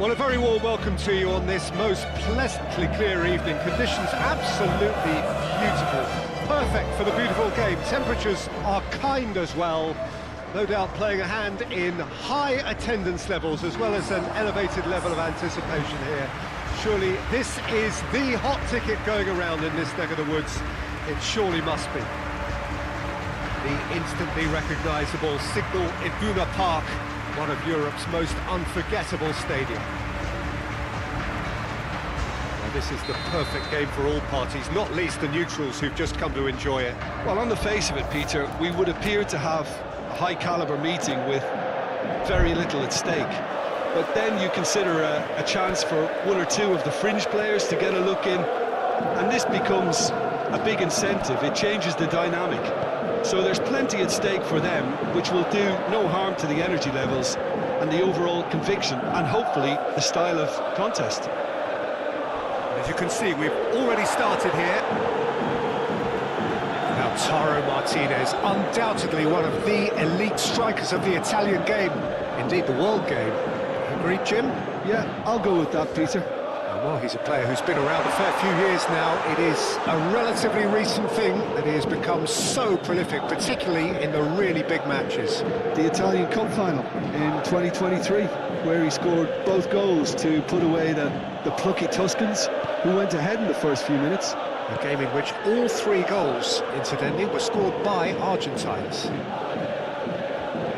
Well, a very warm welcome to you on this most pleasantly clear evening. Conditions absolutely beautiful. Perfect for the beautiful game. Temperatures are kind as well. No doubt playing a hand in high attendance levels as well as an elevated level of anticipation here. Surely this is the hot ticket going around in this neck of the woods. It surely must be. The instantly recognisable Signal Iduna Park, one of Europe's most unforgettable stadium. Well, this is the perfect game for all parties, not least the neutrals who've just come to enjoy it. Well, on the face of it, Peter, we would appear to have a high-caliber meeting with very little at stake. But then you consider a chance for one or two of the fringe players to get a look in, and this becomes a big incentive. It changes the dynamic. So there's plenty at stake for them, which will do no harm to the energy levels and the overall conviction, and hopefully the style of contest. As you can see, we've already started here. Lautaro Martinez, undoubtedly one of the elite strikers of the Italian game, indeed the world game. Agreed, Jim? Yeah, I'll go with that, Peter. Well, he's a player who's been around a fair few years now. It is a relatively recent thing that he has become so prolific, particularly in the really big matches. The Italian Cup final in 2023, where he scored both goals to put away the plucky Tuscans, who went ahead in the first few minutes. A game in which all three goals, incidentally, were scored by Argentines.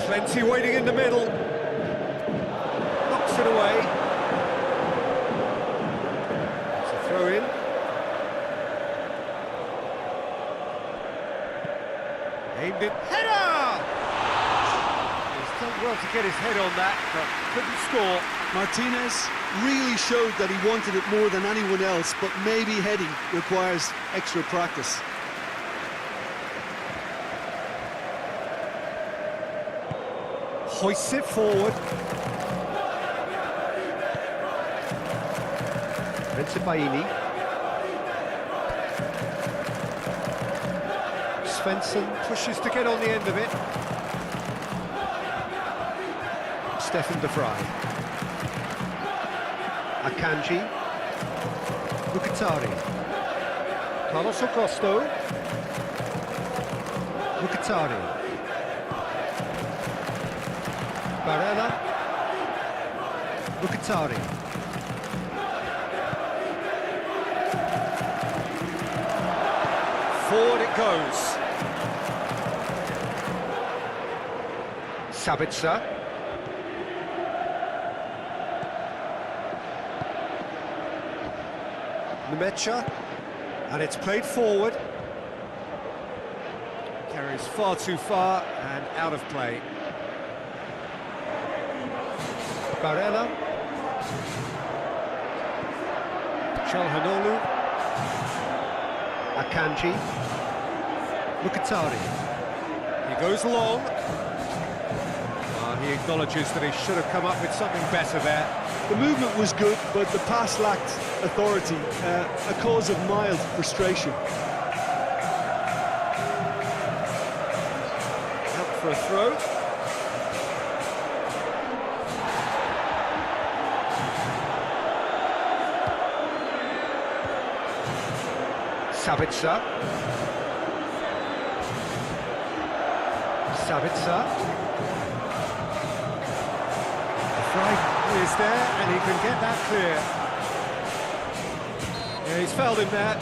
Plenty waiting in the middle. Knocks it away. Throw in. Aimed it. Header! He's done well to get his head on that, but couldn't score. Martinez really showed that he wanted it more than anyone else, but maybe heading requires extra practice. Hoists it forward. Baini. Svensson pushes to get on the end of it. Stefan de Vrij. Akanji. Mkhitaryan. Carlos Augusto. Mkhitaryan. Barella. Mkhitaryan. Forward it goes. Sabitzer. Nemecha. And it's played forward. Carries far too far and out of play. Barella. Çalhanoğlu. Akanji. Mkhitaryan. He goes long. He acknowledges that he should have come up with something better there. The movement was good, but the pass lacked authority, a cause of mild frustration. Out for a throw. Sabitzer. Fry is there, and he can get that clear. Yeah, he's fouled him there.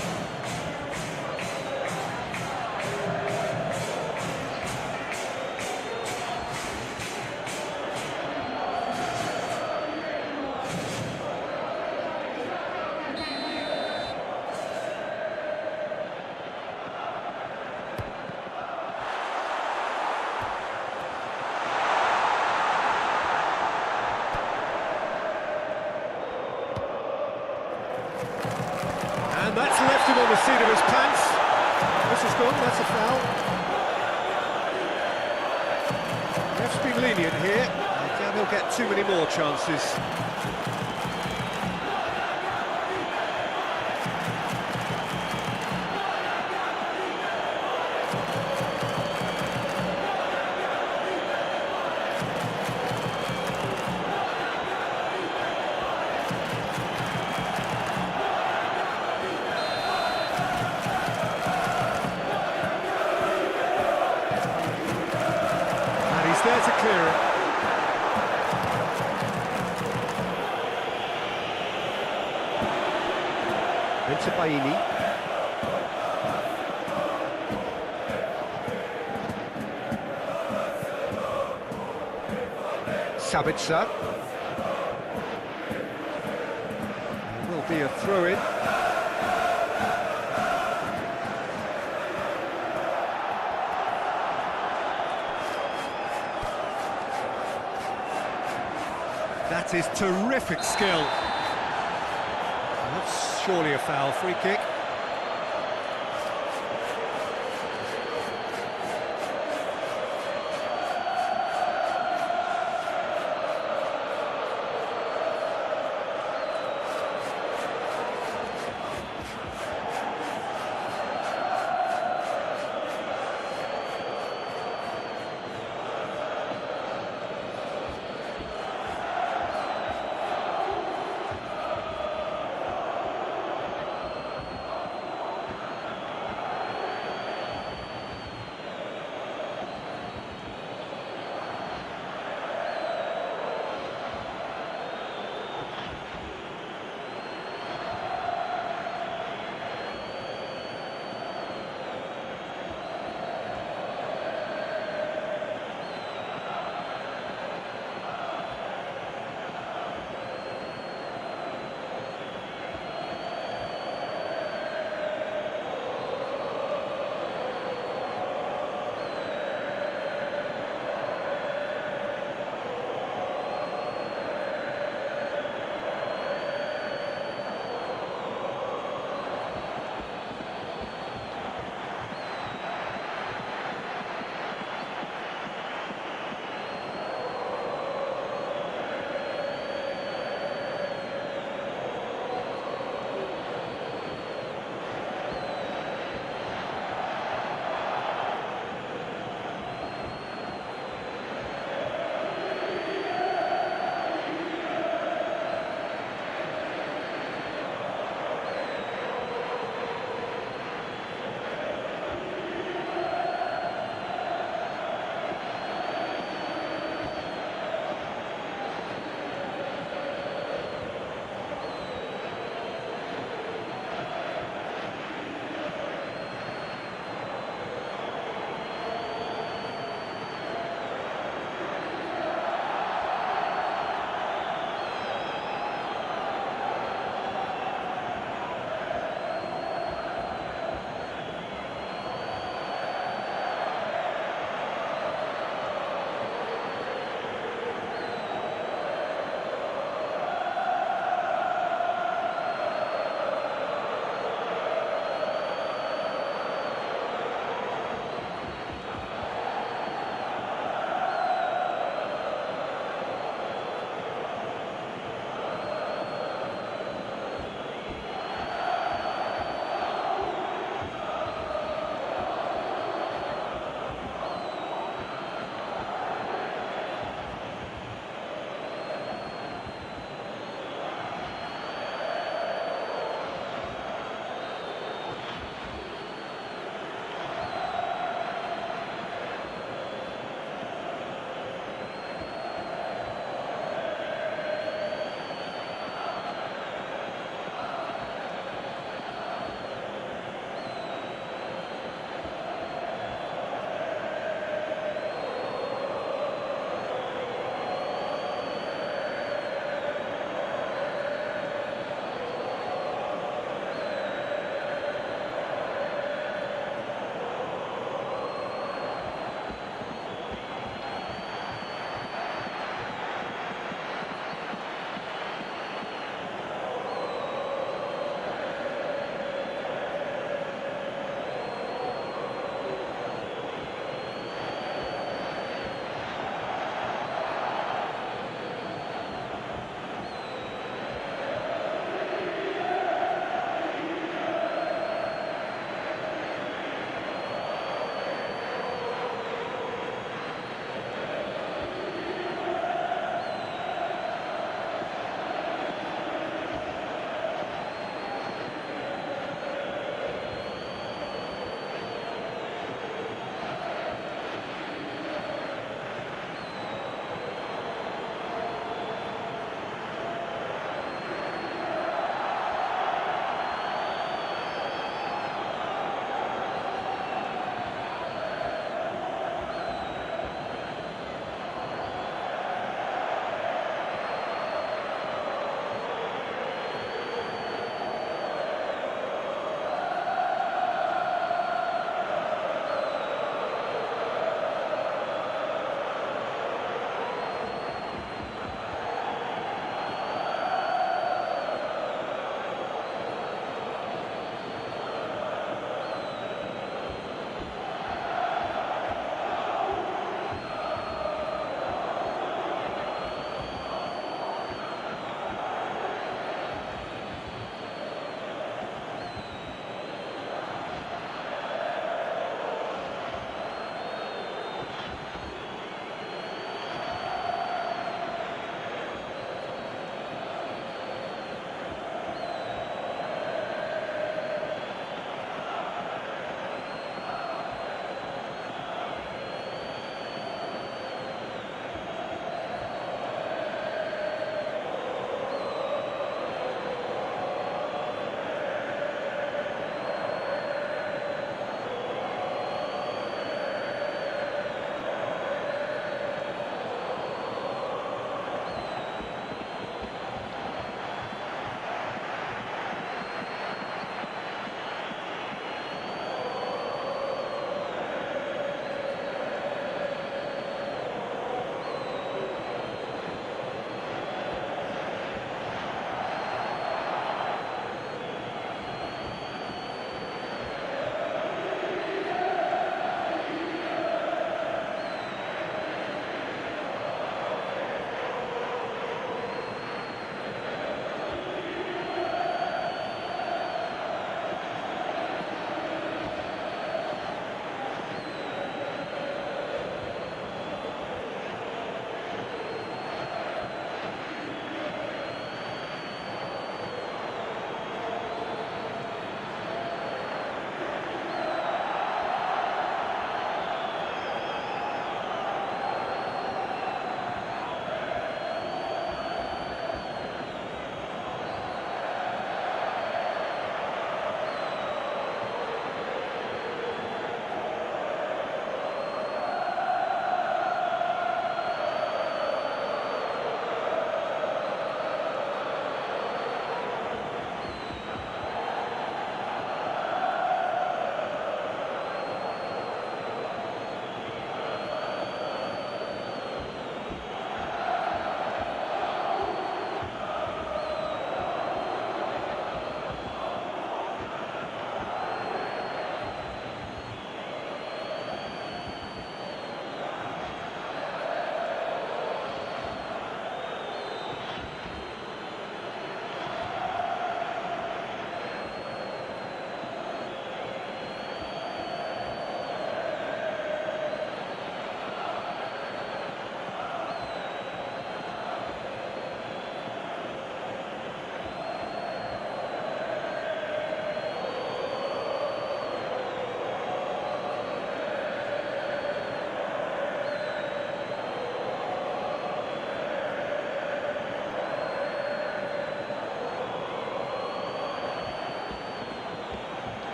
And that's left him on the seat of his pants. This is gone, that's a foul. Ref's been lenient here. I doubt he'll get too many more chances. try to clear it. Into Baini. Sabitzer. There will be a throw-in. That is terrific skill. That's surely a foul. Free kick.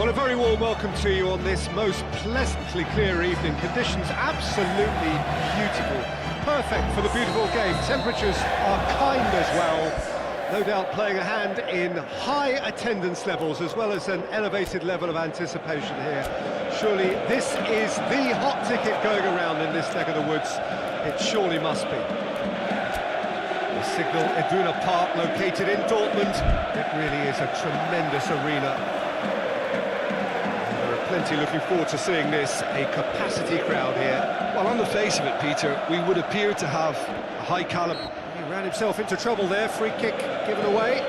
Well, a very warm welcome to you on this most pleasantly clear evening. Conditions absolutely beautiful. Perfect for the beautiful game. Temperatures are kind as well. No doubt playing a hand in high attendance levels as well as an elevated level of anticipation here. Surely this is the hot ticket going around in this neck of the woods. It surely must be. The Signal Iduna Park, located in Dortmund. It really is a tremendous arena. There are plenty looking forward to seeing this. A capacity crowd here. Well, on the face of it, Peter, we would appear to have a high calibre. He ran himself into trouble there. Free kick given away.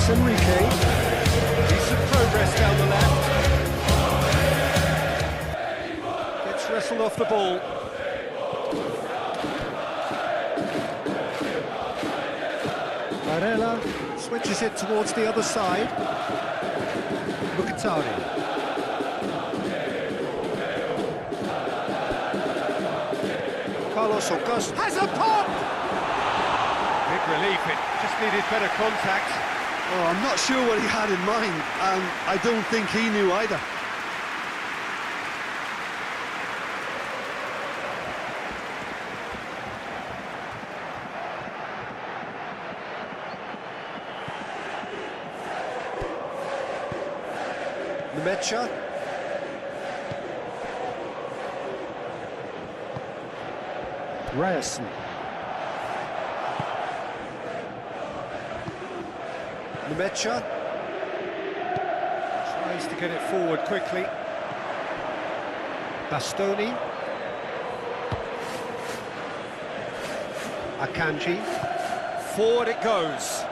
Enrique, decent progress down the left. Gets wrestled off the ball. Varela switches it towards the other side. Mkhitaryan. Carlos Augusto has a pop! Big relief, it just needed better contact. Oh, I'm not sure what he had in mind, and I don't think he knew either. Nemecha. Ryerson. Nemecha tries to get it forward quickly. Bastoni. Akanji. Forward it goes.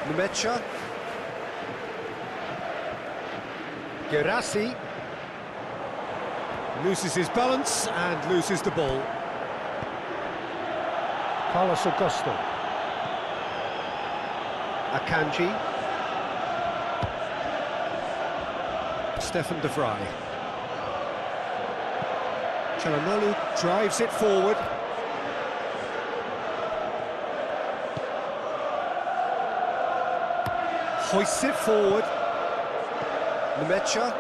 Nemecha. Gerassi. Loses his balance and loses the ball. Carlos Augusto. Akanji. Stefan de Vrij. Çalhanoğlu drives it forward. Hoists it forward. Nemecha.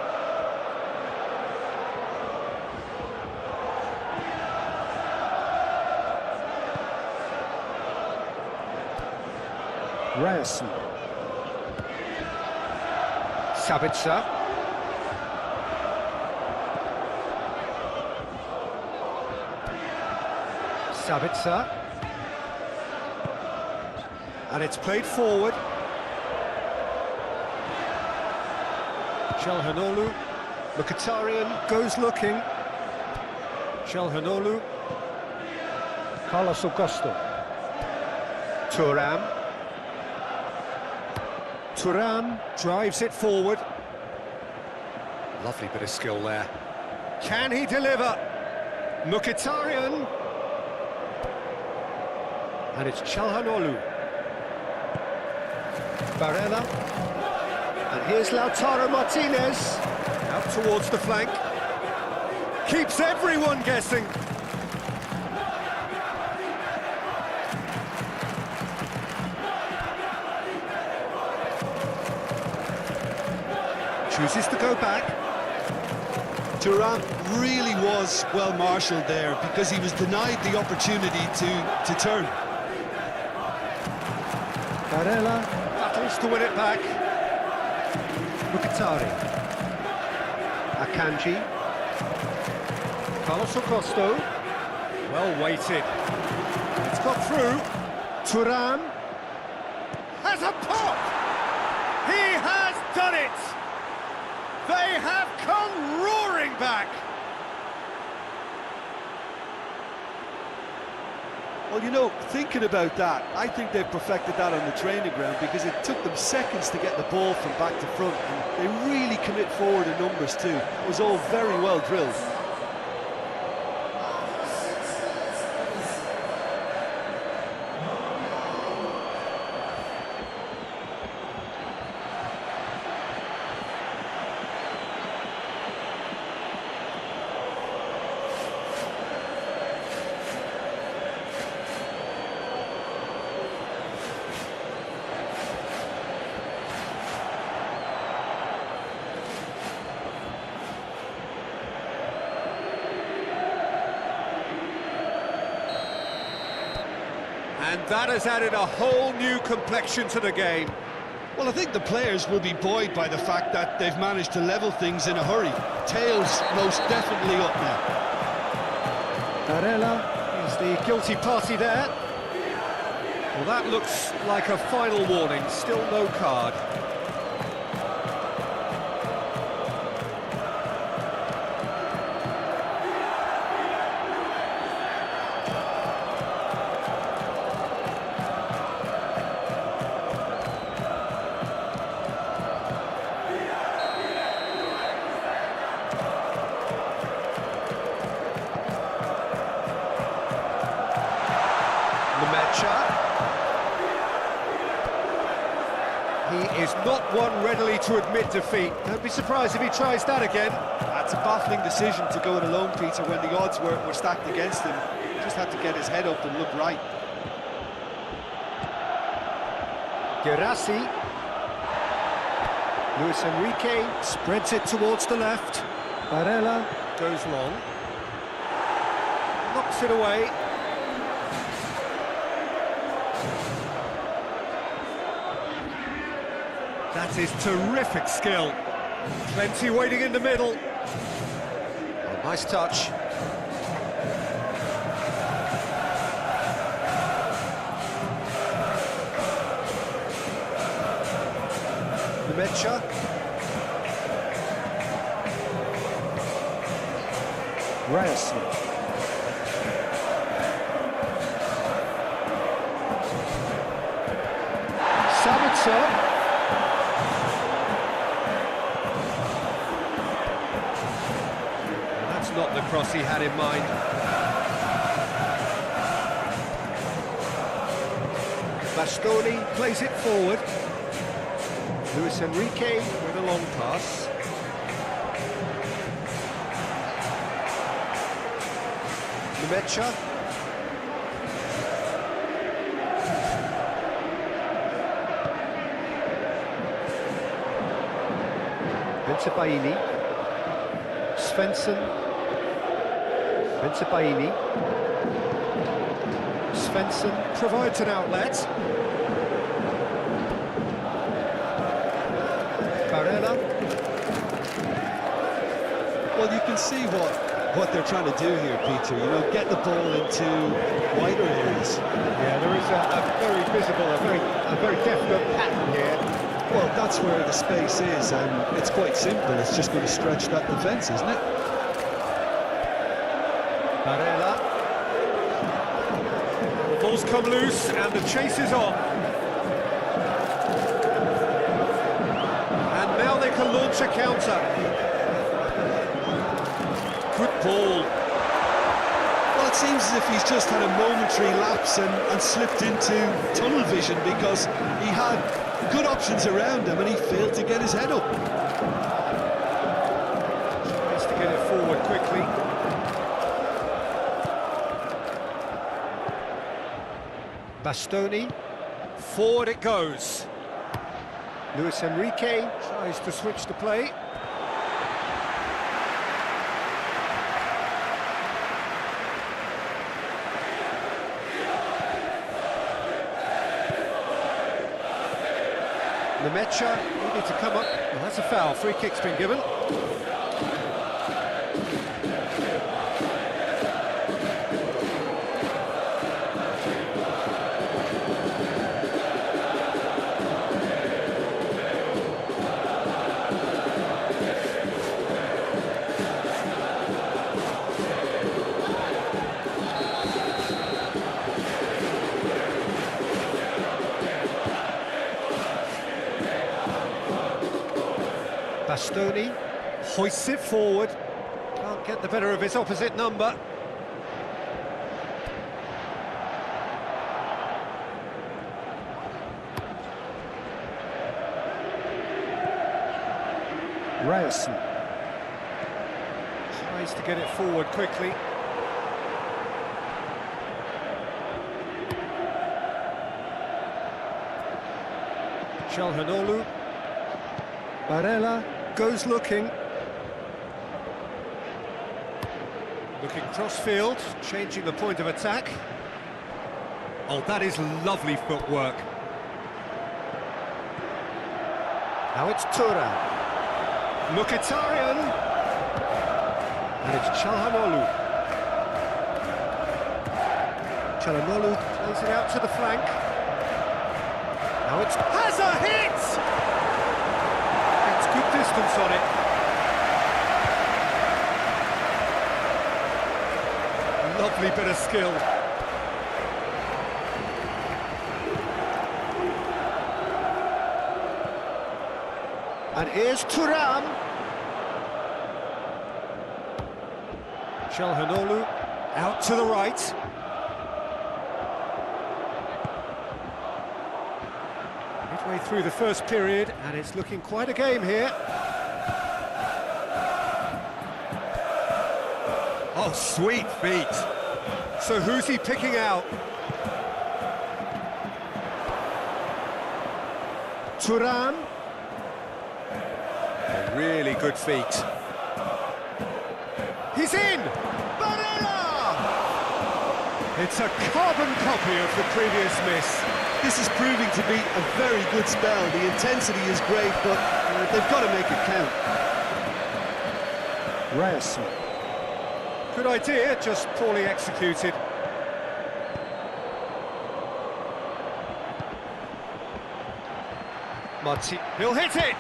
Ryerson. Sabitzer. Sabitzer. And it's played forward. Çalhanoğlu. Mkhitaryan goes looking. Çalhanoğlu. Carlos Augusto. Thuram. Thuram drives it forward. Lovely bit of skill there. Can he deliver? Mkhitaryan. And it's Çalhanoğlu. Varela. And here's Lautaro Martinez. Out towards the flank. Keeps everyone guessing. Chooses to go back. Thuram really was well marshalled there because he was denied the opportunity to turn. Barella battles to win it back. Mkhitaryan. Akanji. Carlos Acosta. Well weighted. It's got through. Thuram has a pop! He has done it! They have come roaring back! Well, you know, thinking about that, I think they've perfected that on the training ground because it took them seconds to get the ball from back to front, and they really commit forward in numbers too. It was all very well drilled. And that has added a whole new complexion to the game. Well, I think the players will be buoyed by the fact that they've managed to level things in a hurry. Tails most definitely up now. Barella is the guilty party there. Well, that looks like a final warning, still no card. He is not one readily to admit defeat. Don't be surprised if he tries that again. That's a baffling decision to go it alone, Peter, when the odds were stacked against him. He just had to get his head up and look right. Gerassi. Luis Enrique spreads it towards the left. Barella goes long. Knocks it away. That is terrific skill. Plenty waiting in the middle. Oh, nice touch. Mecha. Ryerson. Sabitzer. That's not the cross he had in mind. Bastoni plays it forward. Luis Enrique with a long pass. Mecha. Bensebaini. Svensson. Bensebaini. Svensson provides an outlet. Barella. Well, you can see what they're trying to do here, Peter. You know, get the ball into wider areas. Yeah, there is a very visible, a very definite pattern here. Well, that's where the space is, and it's quite simple. It's just going to stretch that defence, isn't it? Barella. The ball's come loose, and the chase is on. And now they can launch a counter. Good ball. Well, it seems as if he's just had a momentary lapse and slipped into tunnel vision because he had good options around him and he failed to get his head up. Tries to get it forward quickly. Bastoni. Forward it goes. Luis Enrique tries to switch the play. Lemecha needed to come up. Well, that's a foul. Free kick's been given. Bastoni hoists it forward. Can't get the better of his opposite number. Ryerson tries to get it forward quickly. Çalhanoğlu. Barella goes looking. Looking cross-field, changing the point of attack. Oh, that is lovely footwork. Now it's Thuram. Mkhitaryan. And it's Çalhanoğlu. Çalhanoğlu plays it out to the flank. Now it's... has a hit! Good distance on it. Lovely bit of skill. And here's Thuram. Çalhanoğlu out to the right. Midway through the first period, and it's looking quite a game here. Oh, sweet feet. So who's he picking out? Thuram. Oh, really good feet. He's in! Barella! It's a carbon copy of the previous miss. This is proving to be a very good spell. The intensity is great, but they've got to make it count. Ryerson. Good idea, just poorly executed. He'll hit it!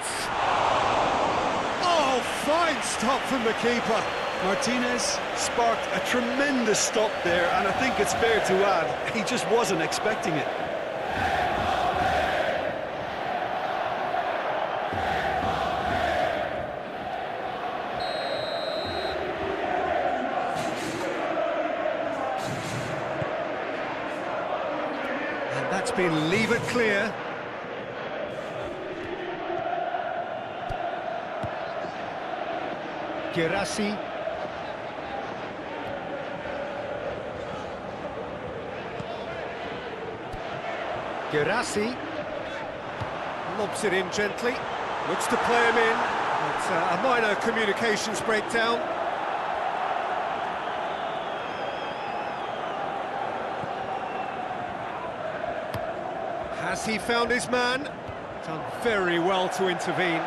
Oh, fine stop from the keeper. Martinez sparked a tremendous stop there, and I think it's fair to add, he just wasn't expecting it. And that's been levered clear. Girassi. Girassi lobs it in gently, looks to play him in. It's a minor communications breakdown. Has he found his man? Done very well to intervene.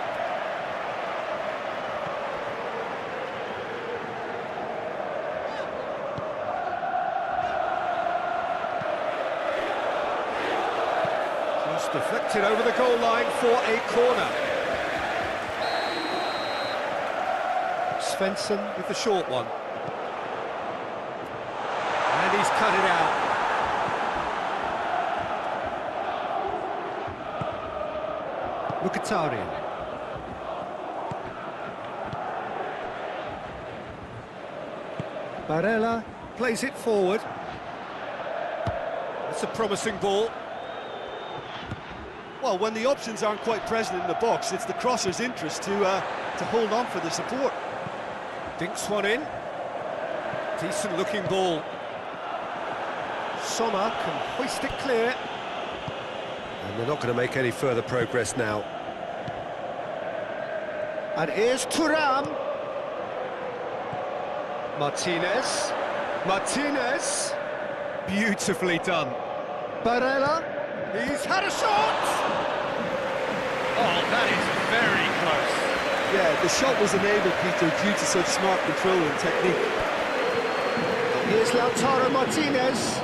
Deflected over the goal line for a corner. Svensson with the short one. And he's cut it out. Mkhitaryan. Barella plays it forward. That's a promising ball. Well, when the options aren't quite present in the box, it's the crosser's interest to hold on for the support. Dinks one in. Decent-looking ball. Sommer can hoist it clear. And they're not going to make any further progress now. And here's Thuram. Martinez. Martinez. Beautifully done. Barella. He's had a shot! Oh, that is very close. Yeah, the shot was enabled, Peter, due to such smart control and technique. Here's Lautaro Martinez.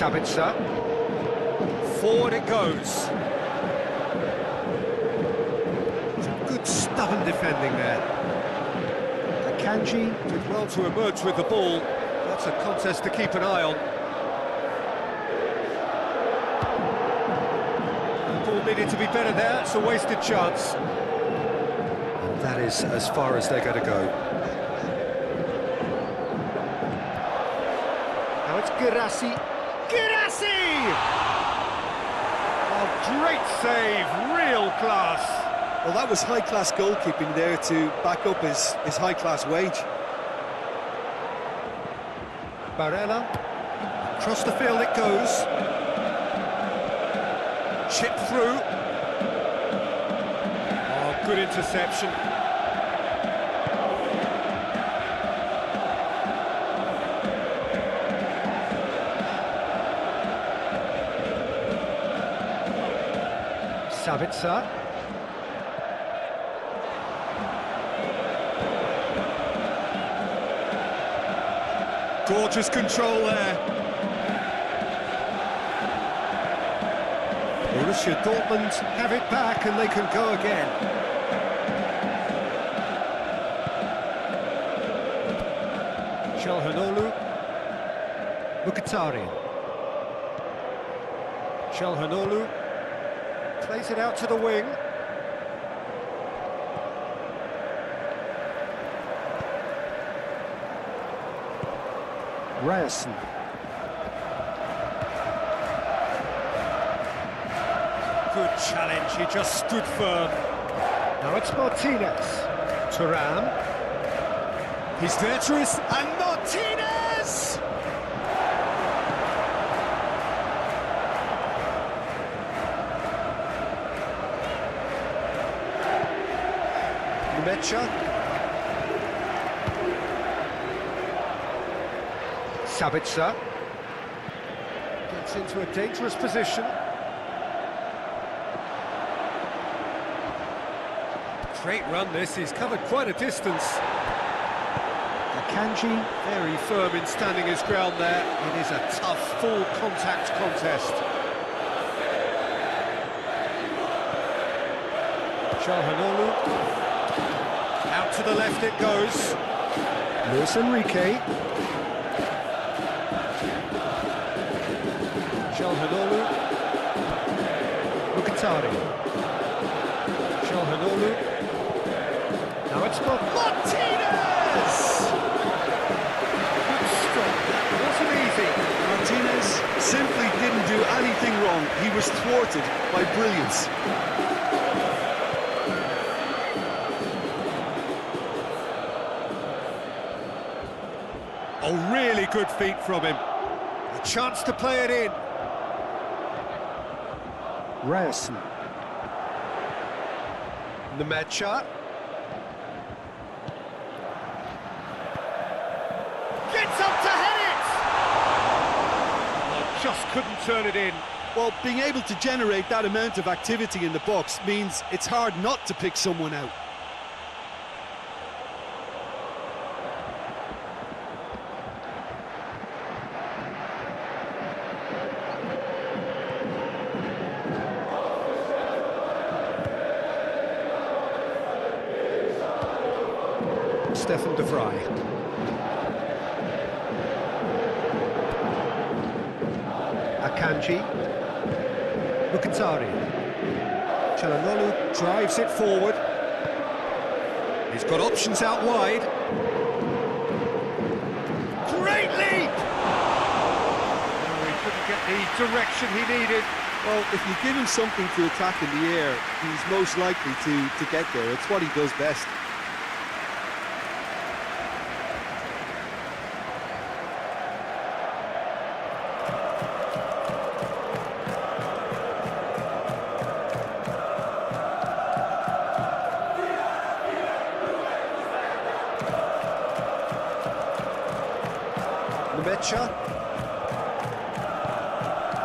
Sabitzer. Forward it goes. Some good stubborn defending there. Akanji did well to emerge with the ball. That's a contest to keep an eye on. The ball needed to be better there. It's a wasted chance. And that is as far as they're going to go. Now it's Girassi. Girassi! Oh, great save, real class. Well, that was high-class goalkeeping there to back up his high-class wage. Barella, across the field it goes. Chip through. Oh, good interception. Sabitzer. Gorgeous control there. Borussia Dortmund have it back and they can go again. Çalhanoğlu. Mkhitaryan. Çalhanoğlu. Plays it out to the wing. Ryerson. Good challenge, he just stood firm. Now it's Martinez. Thuram. He's there to his... and Martinez! Mecha. Sabitzer gets into a dangerous position. Great run this, he's covered quite a distance. Akanji very firm in standing his ground there. It is a tough, full contact contest. Çalhanoğlu. Out to the left it goes. Luis Enrique. Çalhanoğlu. Mkhitaryan. Çalhanoğlu. Now it's got Martinez! Good stop, that wasn't easy. Martinez simply didn't do anything wrong. He was thwarted by brilliance. Oh, really good feet from him. A chance to play it in. Ryerson. Nemecha. Gets up to head it! Oh, just couldn't turn it in. Well, being able to generate that amount of activity in the box means it's hard not to pick someone out. Stefan de Vrij. Akanji. Mkhitaryan. Çalhanoğlu drives it forward. He's got options out wide. Great leap! Oh, he couldn't get the direction he needed. Well, if you give him something to attack in the air, he's most likely to get there. It's what he does best.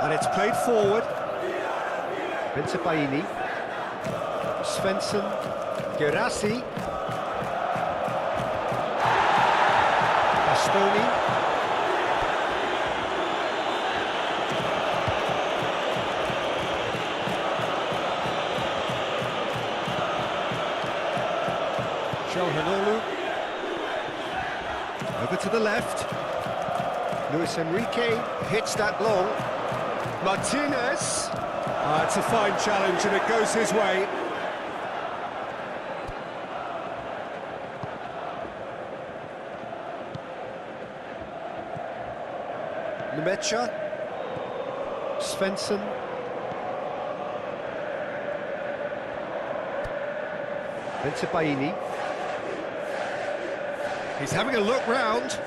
And it's played forward. Baini, Svensson, Gerassi, Bastoni, Çalhanoğlu, over to the left. Luis Enrique hits that long. Martinez. It's a fine challenge and it goes his way. Nemecha. Svensson. Baini. He's having a look round.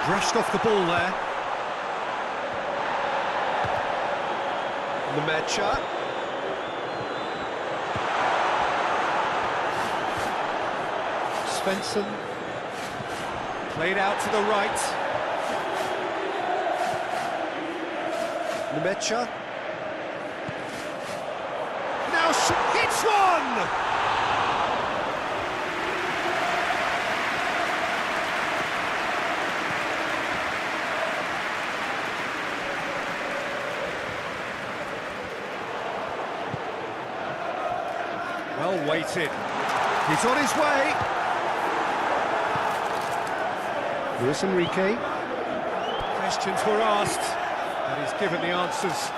Brushed off the ball there. Nemecha. Svensson. Played out to the right. Nemecha. Now hits one! Well weighted. He's on his way. Luis Enrique. Questions were asked, and he's given the answers.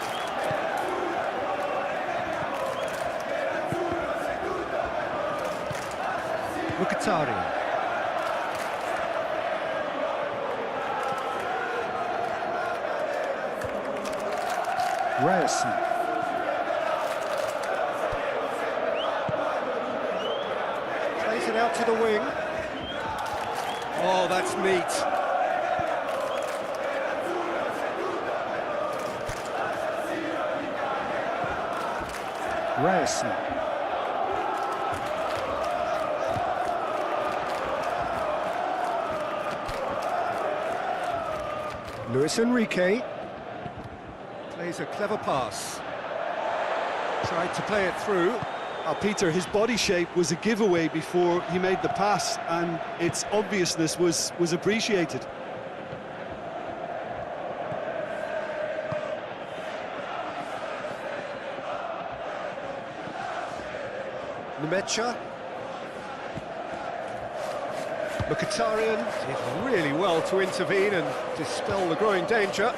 Mkhitaryan. Ryerson. Plays it out to the wing. Oh, that's neat. Ryerson. Luis Enrique plays a clever pass. Tried to play it through. Peter, his body shape was a giveaway before he made the pass, and its obviousness was appreciated. Nemecha. Mkhitaryan did really well to intervene and dispel the growing danger.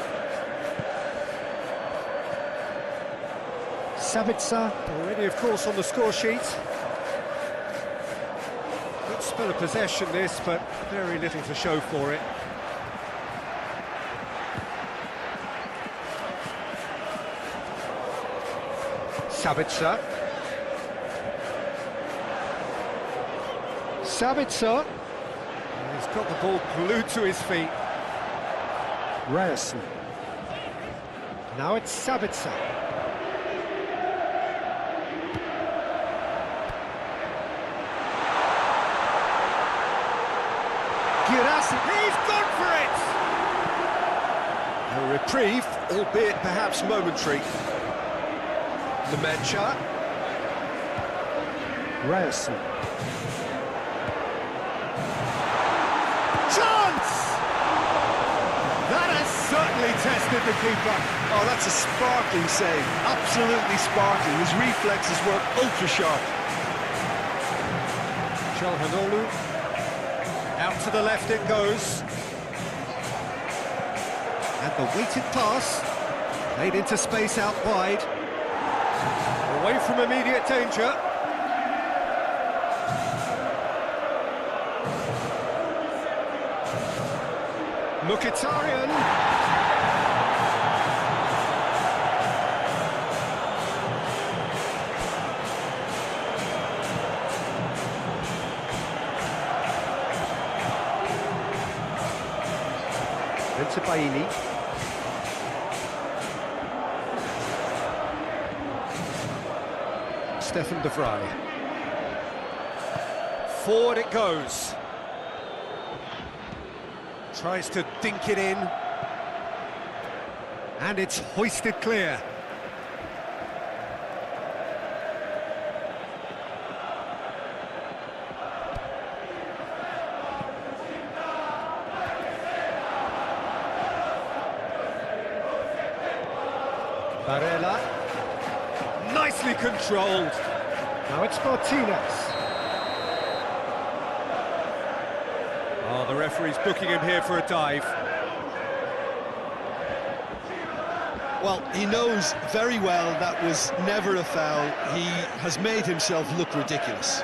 Sabitzer, already of course on the score sheet. Good spell of possession this, but very little to show for it. Sabitzer. Sabitzer. He's got the ball glued to his feet. Ryerson. Now it's Sabitzer. He's gone for it! A reprieve, albeit perhaps momentary. Nemecha. Ryerson. Chance! That has certainly tested the keeper. Oh, that's a sparkling save. Absolutely sparkling. His reflexes were ultra-sharp. Çalhanoğlu. Out to the left it goes. And the weighted pass, played into space out wide. Away from immediate danger. Mkhitaryan. Into Bailly. Stefan de Vrij. Forward it goes. Tries to dink it in. And it's hoisted clear. Barella. Nicely controlled. Now it's Martinez. Oh, the referee's booking him here for a dive. Well, he knows very well that was never a foul. He has made himself look ridiculous.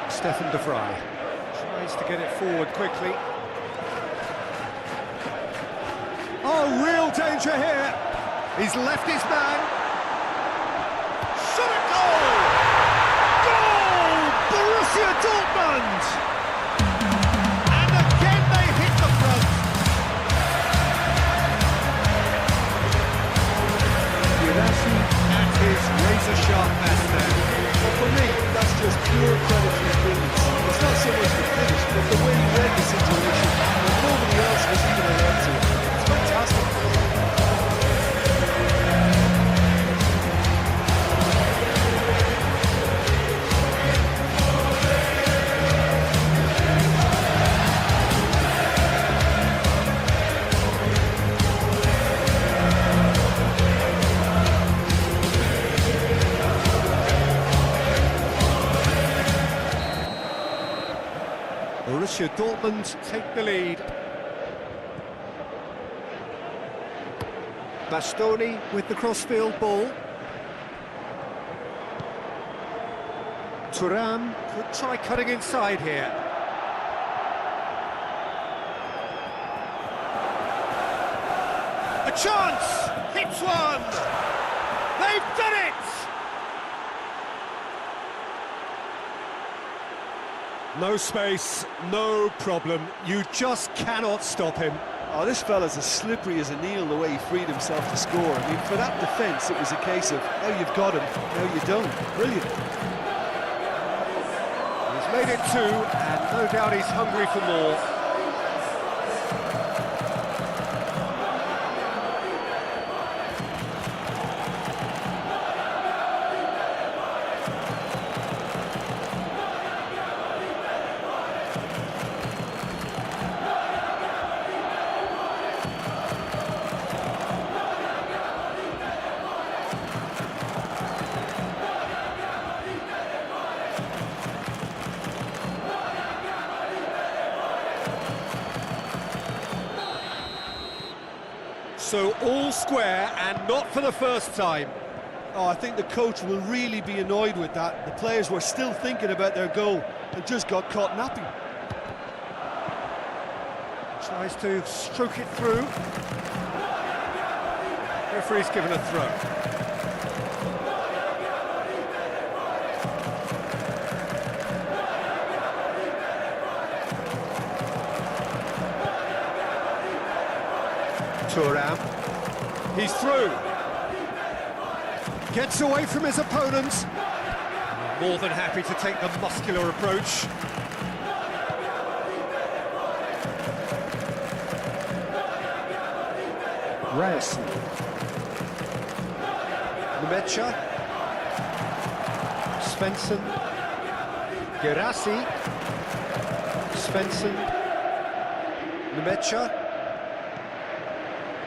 Stefan de Vrij tries to get it forward quickly. Oh, real danger here. He's left his man. Shot at goal! Goal! Borussia Dortmund! And again they hit the front. Girassi at his razor-sharp best there. Well, for me, that's just pure credit to his brilliance. It's not so much the finish, but the way he read the situation, and nobody else was even alert to it. It's fantastic. Borussia Dortmund take the lead. Bastoni with the crossfield ball. Thuram could try cutting inside here. A chance! Hits one! They've done it! No space, no problem. You just cannot stop him. Oh, this fella's as slippery as an eel the way he freed himself to score. I mean, for that defence, it was a case of, now you've got him, now you don't. Brilliant. He's made it two, and no doubt he's hungry for more. So all square, and not for the first time. Oh, I think the coach will really be annoyed with that. The players were still thinking about their goal and just got caught napping. Tries to stroke it through. Referee's given a throw. Thuram, he's through. Gets away from his opponent. More than happy to take the muscular approach. Reyes. Nemecha. Svensson. Girassi. Svensson. Nemecha.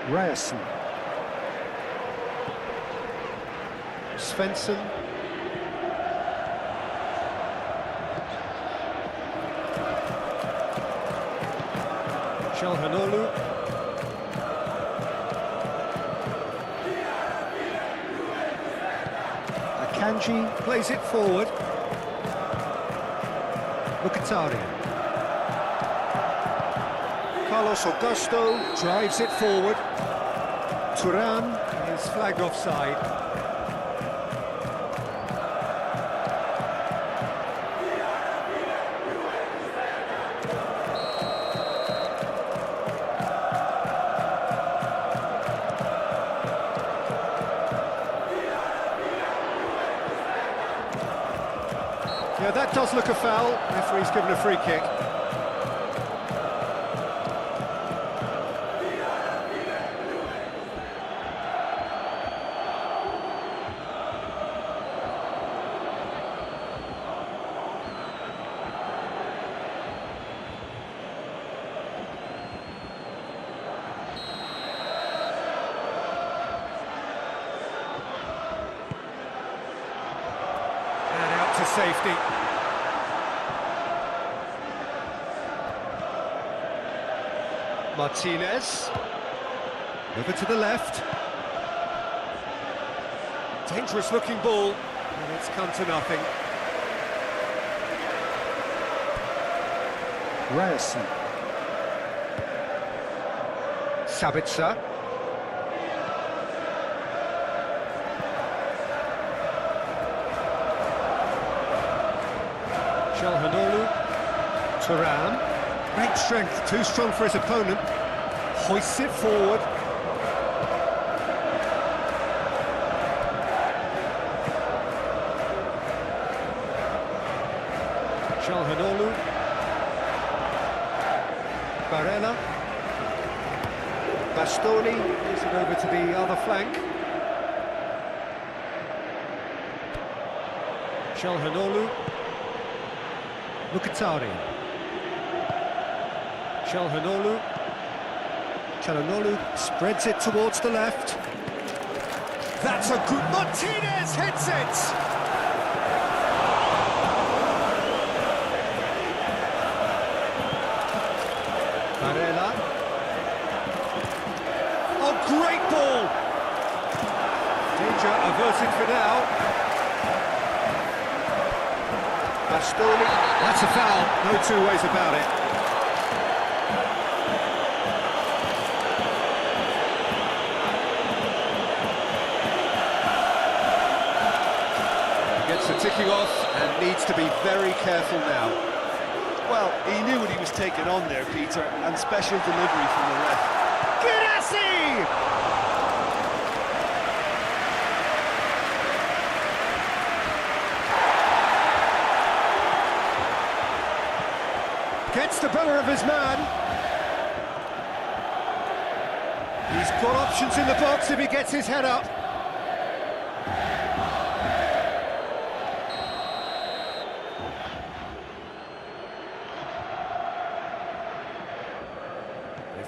Reyes. Svensson. Çalhanoğlu. Akanji plays it forward. Mkhitaryan. Carlos Augusto drives it forward. Thuram is flagged offside. Yeah, that does look a foul. Referee's given a free kick. And out to safety. Martinez, over to the left. Dangerous looking ball, and it's come to nothing. Ryerson. Sabitzer. Çalhanoğlu. Thuram. Great strength, too strong for his opponent. Hoists it forward. Çalhanoğlu. Barella. Bastoni gives it over to the other flank. Çalhanoğlu. Mkhitaryan. Çalhanoğlu spreads it towards the left. That's a good... Martinez hits it! Barella. Oh, great ball! Danger averted for now. Bastoni. That's a foul, no two ways about it. Ticking off and needs to be very careful now. Well, he knew what he was taking on there, Peter, and special delivery from the ref. Girassi! Gets the better of his man. He's got options in the box if he gets his head up.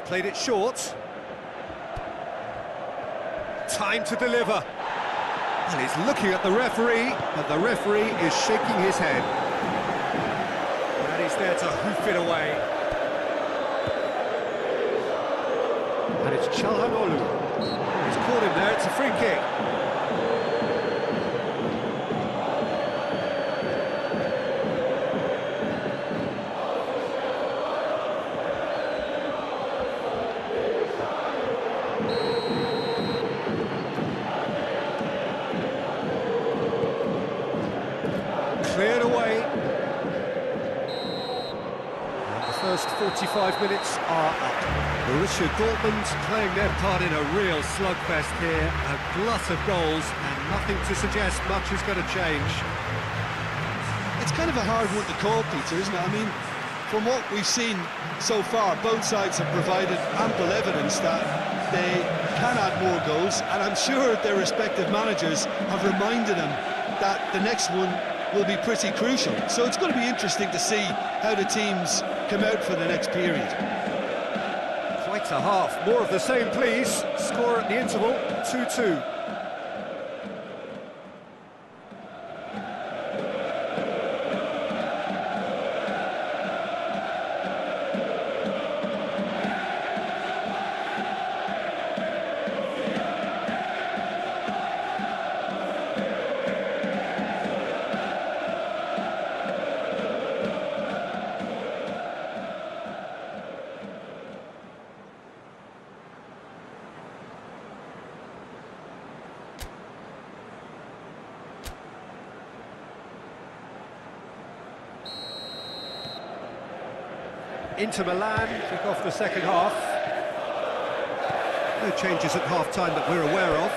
Played it short. Time to deliver. And he's looking at the referee, but the referee is shaking his head. And he's there to hoof it away. And it's Çalhanoğlu. He's caught him there, it's a free kick. Cleared away. And the first 45 minutes are up. Borussia Dortmund playing their part in a real slugfest here. A glut of goals and nothing to suggest much is going to change. It's kind of a hard one to call, Peter, isn't it? I mean, from what we've seen so far, both sides have provided ample evidence that they can add more goals, and I'm sure their respective managers have reminded them that the next one will be pretty crucial. So it's going to be interesting to see how the teams come out for the next period. Quite a half. More of the same, please. Score at the interval, 2-2. Inter Milan kick off the second half. No changes at half-time that we're aware of.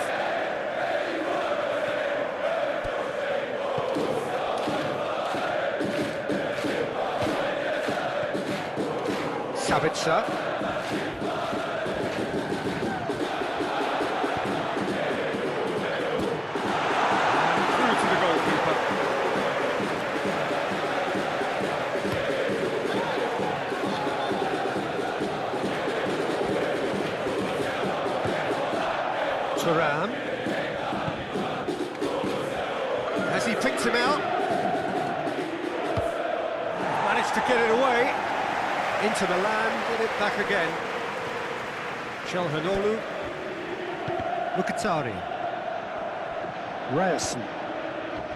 Sabitzer. Through to the goalkeeper. Thuram. Has he picked him out? Managed to get it away. Inter Milan get it back again. Çalhanoğlu. Mkhitaryan. Ryerson.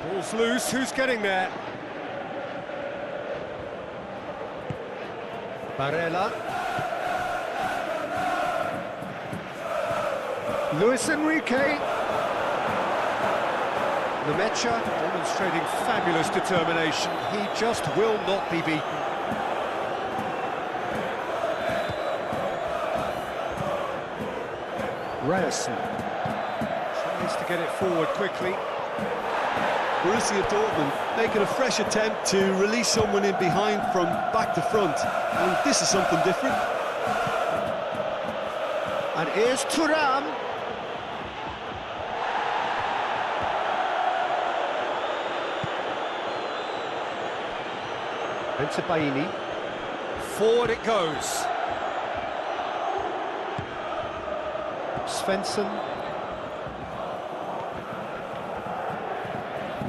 Ball's loose, who's getting there? Barella. Luis Enrique. Nemecha demonstrating fabulous determination. He just will not be beaten. Ryerson tries to get it forward quickly. Borussia Dortmund making a fresh attempt to release someone in behind from back to front. And this is something different. And here's Thuram. Baini. Forward it goes. Svensson.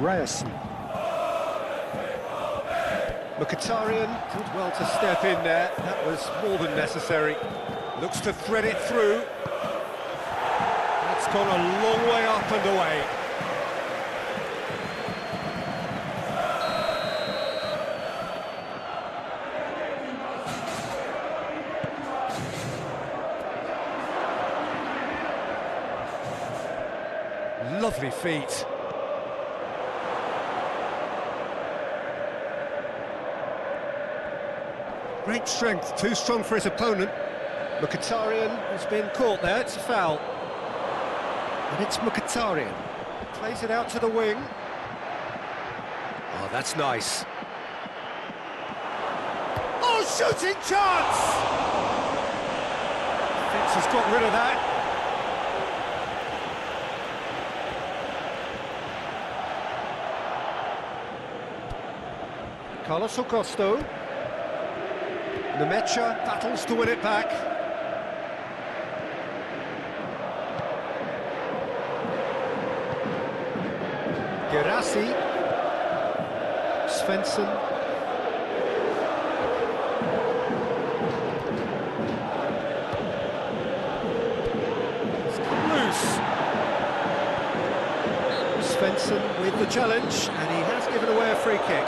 Ryerson. Mkhitaryan did well to step in there. That was more than necessary. Looks to thread it through. That's gone a long way up and away. Lovely feet. Great strength, too strong for his opponent. Mkhitaryan has been caught there, it's a foul. And it's Mkhitaryan. Plays it out to the wing. Oh, that's nice. Oh, shooting chance! Fitz has got rid of that. Carlos Augusto. Nemecha battles to win it back. Gerassi. Svensson. It's come loose. Svensson with the challenge, and he has given away a free kick.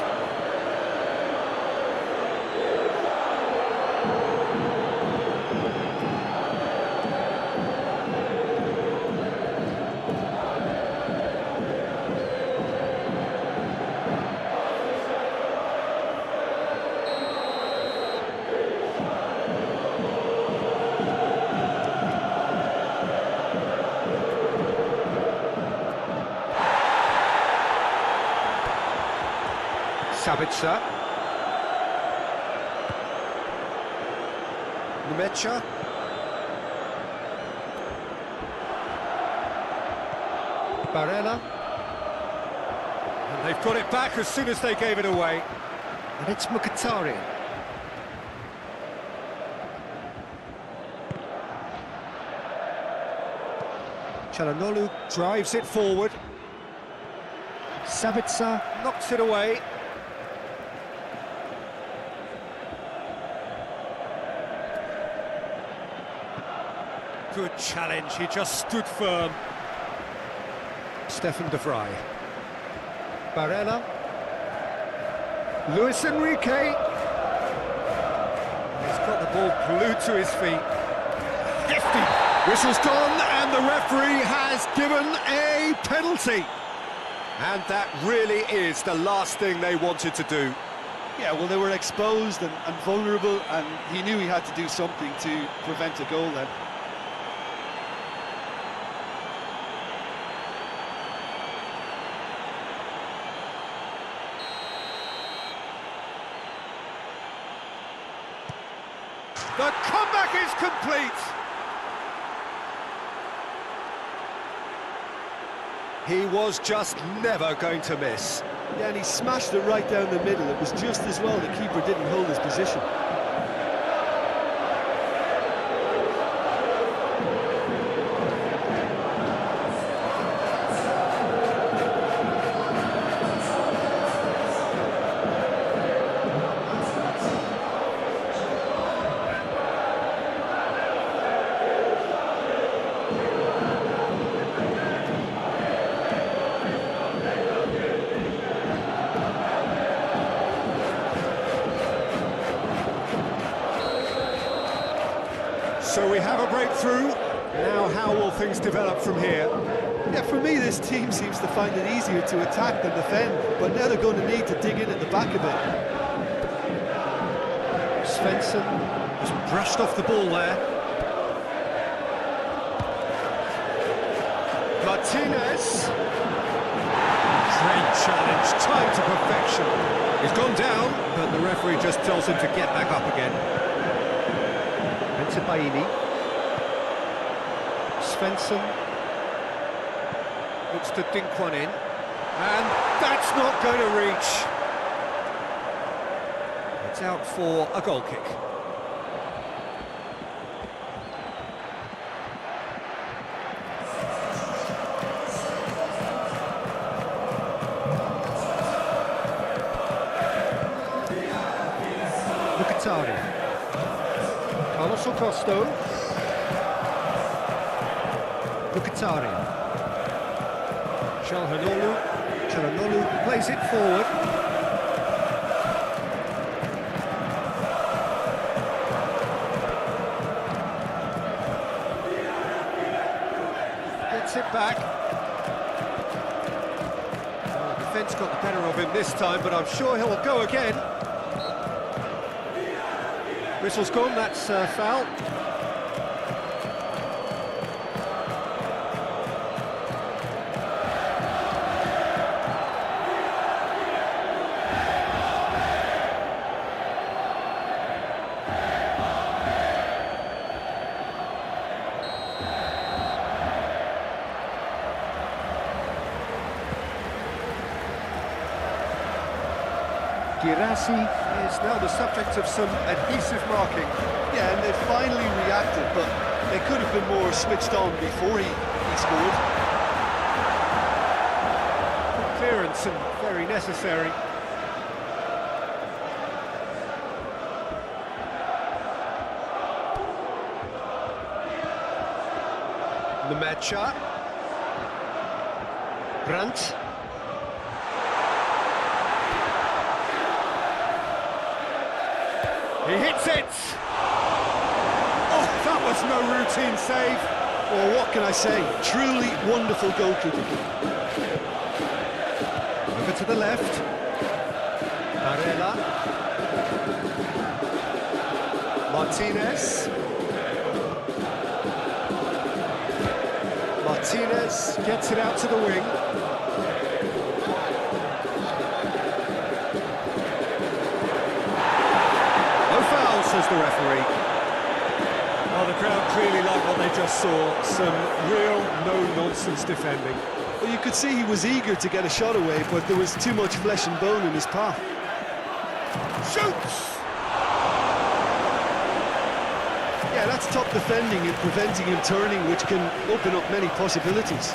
Sabitzer. Nemecha. Barella. And they've got it back as soon as they gave it away. And it's Mkhitaryan. Çalhanoğlu drives it forward. Sabitzer knocks it away. Good challenge, he just stood firm. Stefan de Vrij. Barella. Luis Enrique. He's got the ball glued to his feet. Hefty. Whistle's gone and the referee has given a penalty. And that really is the last thing they wanted to do. Yeah, well, they were exposed and vulnerable, and he knew he had to do something to prevent a goal then. The comeback is complete! He was just never going to miss. Yeah, and he smashed it right down the middle. It was just as well the keeper didn't hold his position. So we have a breakthrough. Now how will things develop from here? Yeah, for me, this team seems to find it easier to attack than defend, but now they're going to need to dig in at the back a bit. Svensson has brushed off the ball there. Martinez. Great challenge, timed to perfection. He's gone down, but the referee just tells him to get back up again. Baini. Svensson looks to dink one in, and that's not going to reach. It's out for a goal kick. Mkhitaryan. Carlos Acosto. Mkhitaryan. Çalhanoğlu plays it forward. Gets it back. Well, the defence got the better of him this time, but I'm sure he'll go again. Whistle's gone, that's foul. Girassi is now the subject of some adhesive marking. Yeah, and they finally reacted, but they could have been more switched on before he scored. Good clearance and very necessary. Nmecha. Brandt. He hits it! Oh, that was no routine save. Well, what can I say? Truly wonderful goalkeeping. Over to the left. Barella. Martinez. Martinez gets it out to the wing. Says the referee. Well, the crowd clearly liked what they just saw. Some real no-nonsense defending. Well, you could see he was eager to get a shot away, but there was too much flesh and bone in his path. Shoots! Yeah, that's top defending and preventing him turning, which can open up many possibilities.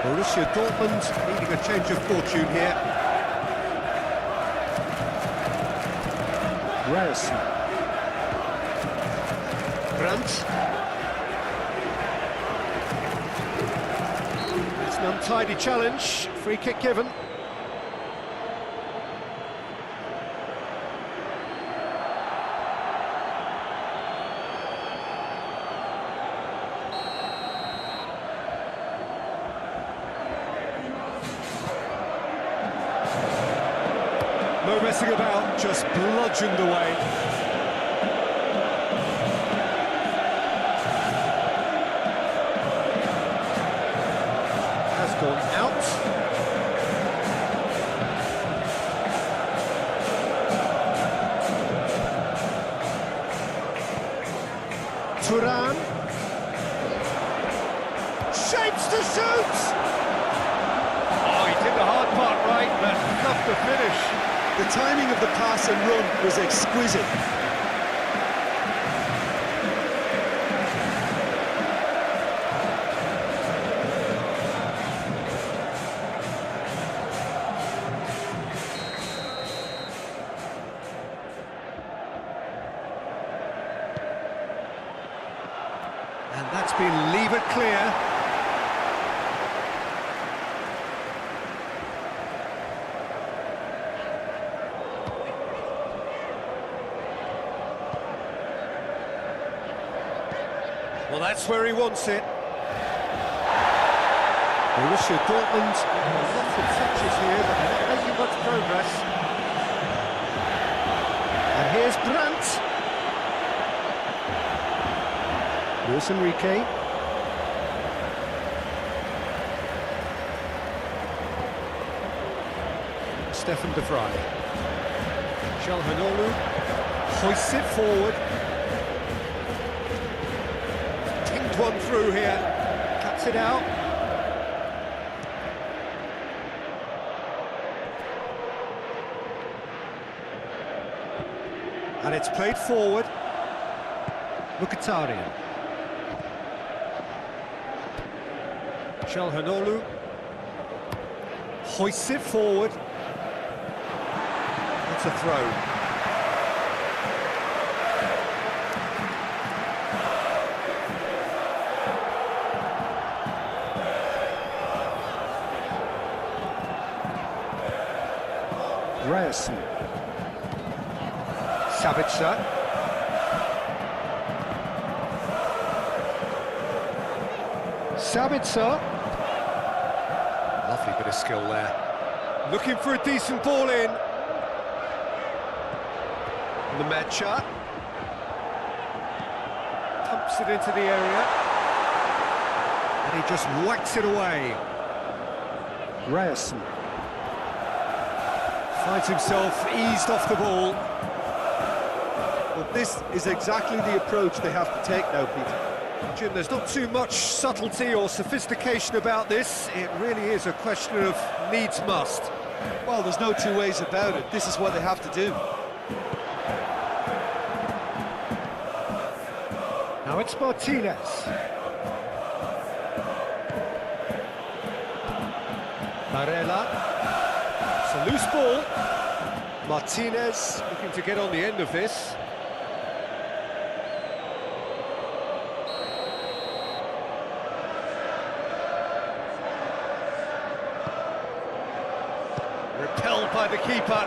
Borussia Dortmund needing a change of fortune here. Ryerson. Brandt. It's an untidy challenge. Free kick given. messing about, just bludgeoned away. Has gone out. Turan. Shapes to shoot! Oh, he did the hard part right, but not the finish. The timing of the pass and run was exquisite. And that's been levered clear. Well, that's where he wants it. Borussia Dortmund, lots of touches here, but they're not making much progress. And here's Brandt. Luis Enrique. Stefan de Vrij. Calhanoglu hoists it forward. Tinged one through here. Cuts it out. And it's played forward. Mkhitaryan. Calhanoglu hoists it forward. That's a throw. Ryerson. Sabitzer. Sabitzer. Lovely bit of skill there. Looking for a decent ball in. The Mecha. Pumps it into the area. And he just whacks it away. Ryerson. Finds himself eased off the ball. But this is exactly the approach they have to take now, Peter. Jim, there's not too much subtlety or sophistication about this. It really is a question of needs must. Well, there's no two ways about it. This is what they have to do. Now it's Martinez. Barella. It's a loose ball. Martinez looking to get on the end of this. Repelled by the keeper.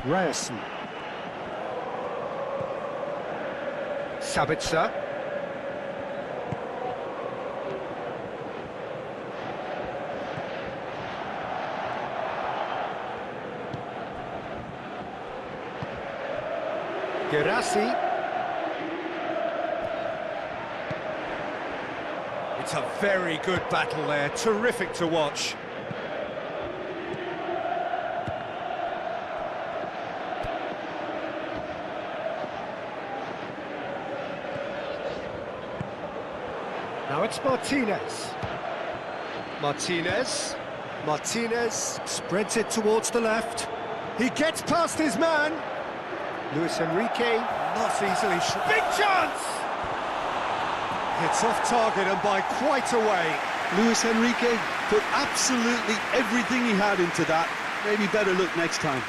Ryerson. Sabitzer. Gerassi. It's a very good battle there, terrific to watch. Now it's Martinez. Martinez spreads it towards the left. He gets past his man. Luis Enrique, not easily. Big chance! It's off target and by quite a way. Luis Enrique put absolutely everything he had into that. Maybe better look next time.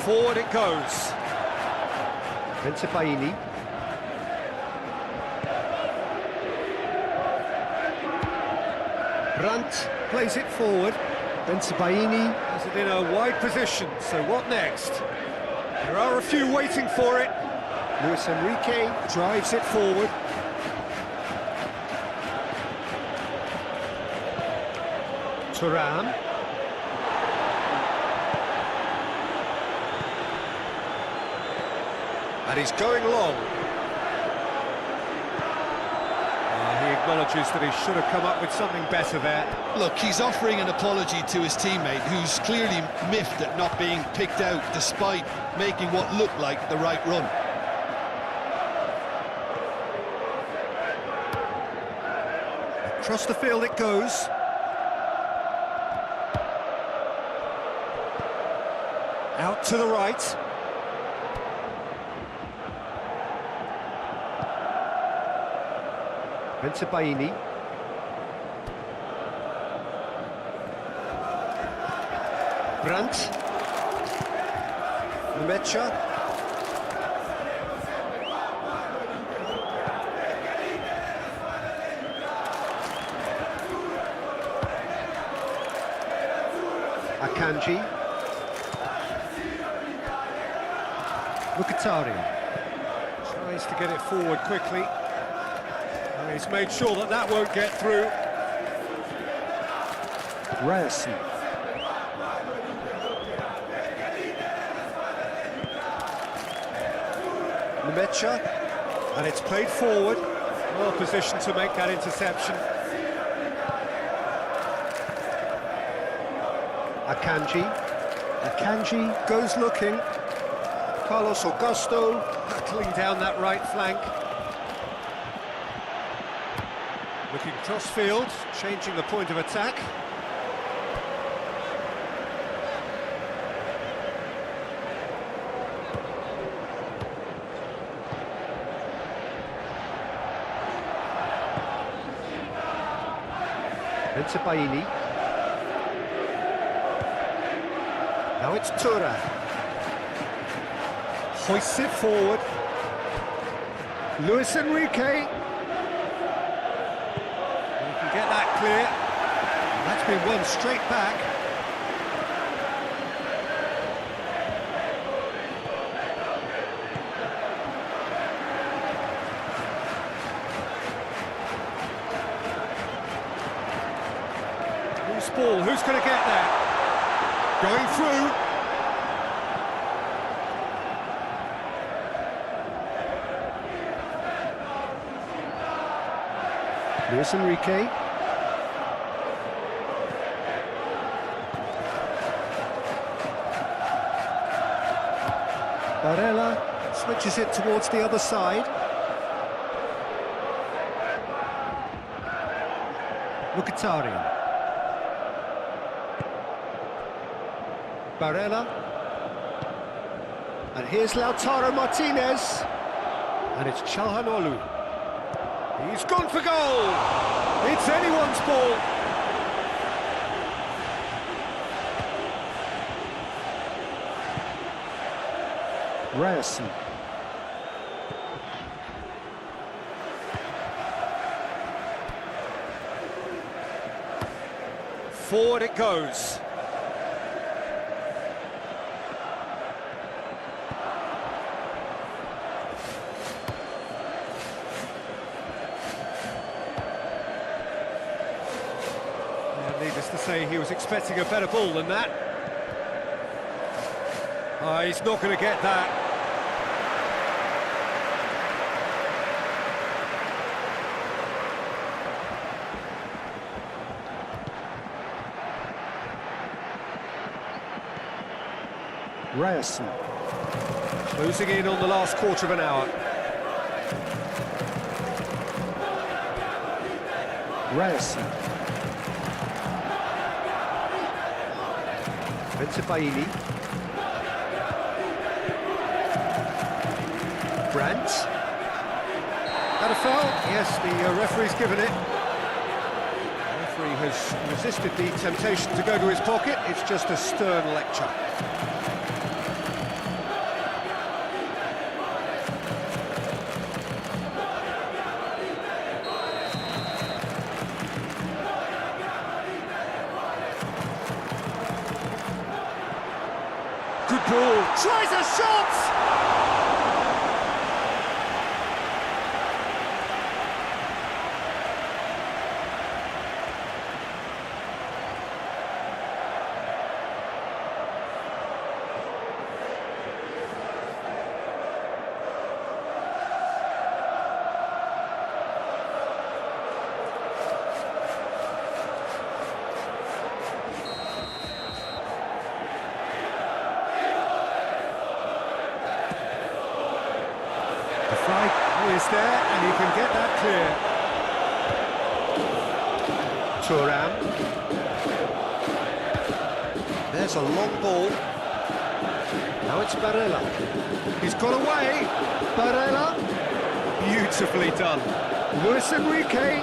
Forward it goes. Bensebaini. Brandt plays it forward. Bensebaini has it in a wide position, so what next? There are a few waiting for it. Luis Enrique drives it forward. Thuram. And he's going long. He acknowledges that he should have come up with something better there. Look, he's offering an apology to his teammate, who's clearly miffed at not being picked out despite making what looked like the right run. Across the field it goes. Out to the right. Bensebaini. Brandt. Mecha. Akanji. Mkhitaryan tries to get it forward quickly. And he's made sure that that won't get through. Ryerson. Mecha, and it's played forward. Well positioned to make that interception. Akanji goes looking. Carlos Augusto battling down that right flank. Looking cross-field, changing the point of attack. Bensebaini. Now it's Tura. Hoists it forward. Luis Enrique. He can get that clear. And that's been won straight back. Loose ball, who's going to get that? Going through. Luis Enrique. Barella switches it towards the other side. Mkhitaryan. Barella. And here's Lautaro Martinez. And it's Çalhanoğlu. He's gone for goal! It's anyone's ball! Ryerson. Forward it goes. Needless to say, he was expecting a better ball than that. He's not going to get that. Ryerson. Closing in on the last quarter of an hour. Ryerson. Bensebaini. Brandt. That a foul? Yes, the referee's given it. The referee has resisted the temptation to go to his pocket. It's just a stern lecture. Liverpool tries a shot! The flag is there, and he can get that clear. Thuram. There's a long ball. Now it's Barella. He's got away. Barella. Beautifully done. Luis Enrique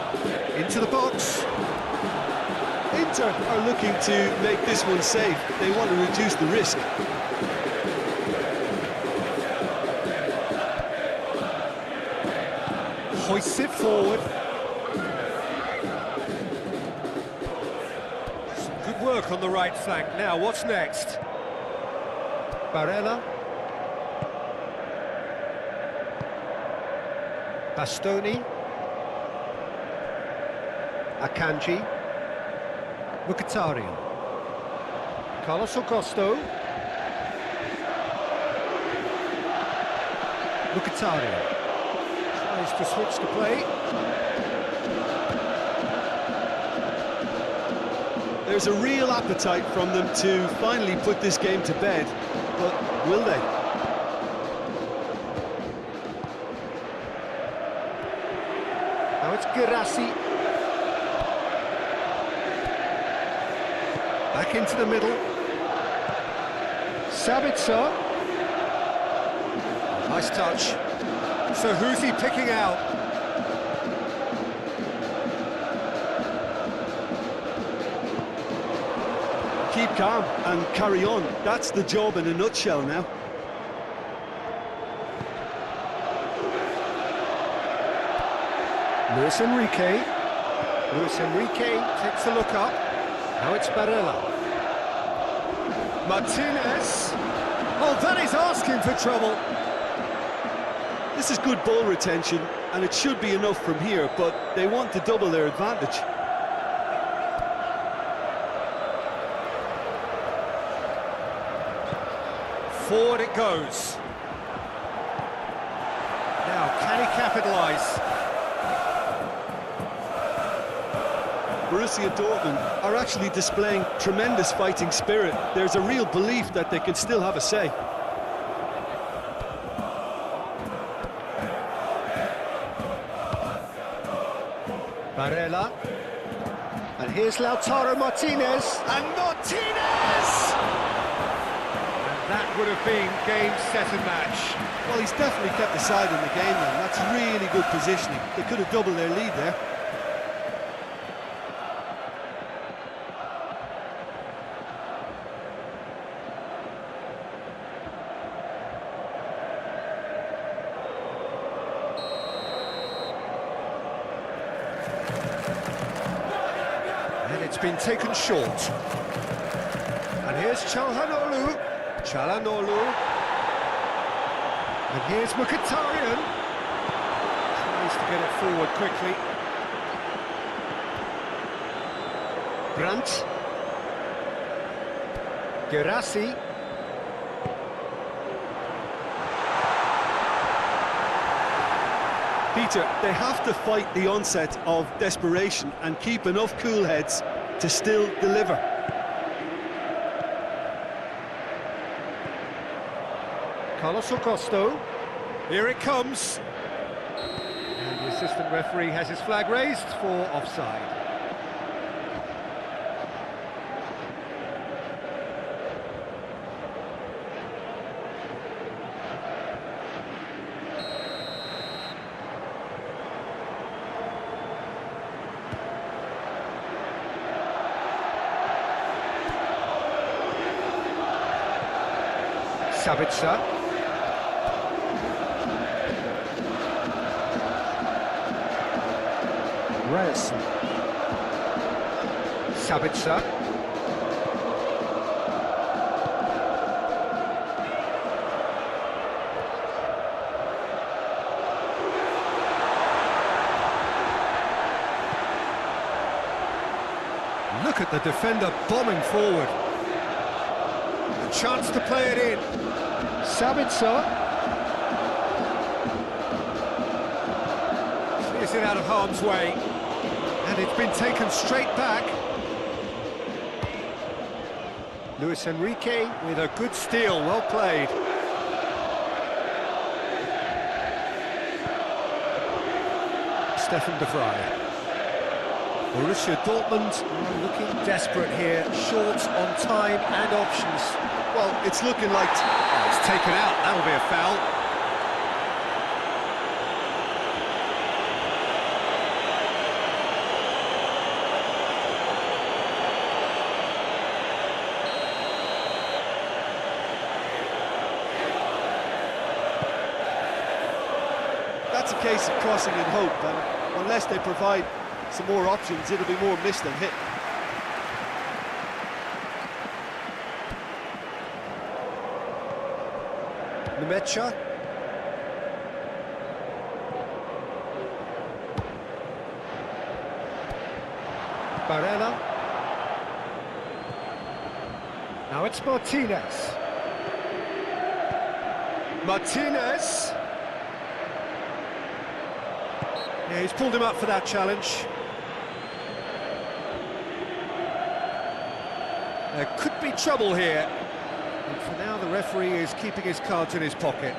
into the box. Inter are looking to make this one safe. They want to reduce the risk. Hoists it forward. Some good work on the right flank. Now, what's next? Barella. Bastoni. Akanji. Mkhitaryan. Carlos Augusto. Mkhitaryan. Tries to switch the play. There's a real appetite from them to finally put this game to bed, but will they? Now it's Girassi. Back into the middle. Sabitzer. Nice touch. So who's he picking out? Keep calm and carry on. That's the job in a nutshell now. Luis Enrique. Luis Enrique takes a look up. Now it's Barella. Martinez. Oh, that is asking for trouble. This is good ball retention, and it should be enough from here, but they want to double their advantage. Forward it goes. Now, can he capitalise? Borussia Dortmund are actually displaying tremendous fighting spirit. There's a real belief that they can still have a say. Barella. And here's Lautaro Martinez. And Martinez! And that would have been game, set and match. Well, he's definitely kept the side in the game then. That's really good positioning. They could have doubled their lead there. And it's been taken short. And here's Çalhanoğlu. Çalhanoğlu. And here's Mkhitaryan. Tries to get it forward quickly. Brandt. Girassi. Peter, they have to fight the onset of desperation and keep enough cool heads to still deliver. Carlos Augusto. Here it comes. And the assistant referee has his flag raised for offside. Sabitzer. Ryerson. Sabitzer. Look at the defender bombing forward. A chance to play it in. Sabitzer. Clears it out of harm's way. And it's been taken straight back. Luis Enrique with a good steal, well played. Stefan de Vrij. Borussia Dortmund are looking desperate here, short on time and options. Well, it's looking like... It's taken out, that'll be a foul. That's a case of crossing in hope, and unless they provide some more options, it'll be more missed than hit. Nemecha. Barella. Now it's Martinez. Martinez. Yeah, he's pulled him up for that challenge. There could be trouble here. And for now, the referee is keeping his cards in his pocket.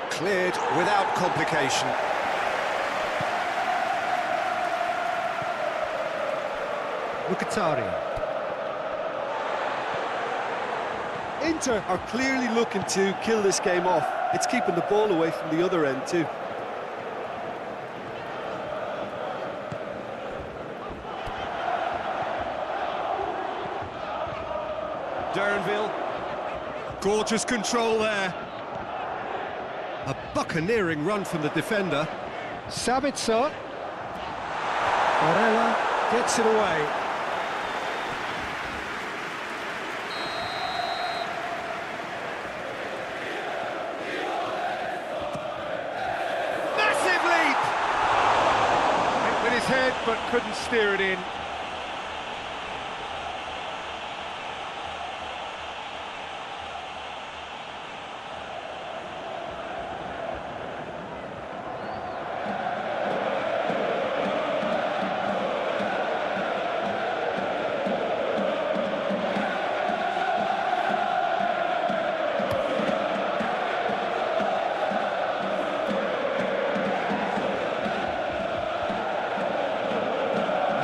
Cleared without complication. Mkhitaryan. Inter are clearly looking to kill this game off. It's keeping the ball away from the other end too. Duranville. Gorgeous control there. A buccaneering run from the defender. Sabitzer. Barella gets it away. Massive leap! Went with his head, but couldn't steer it in.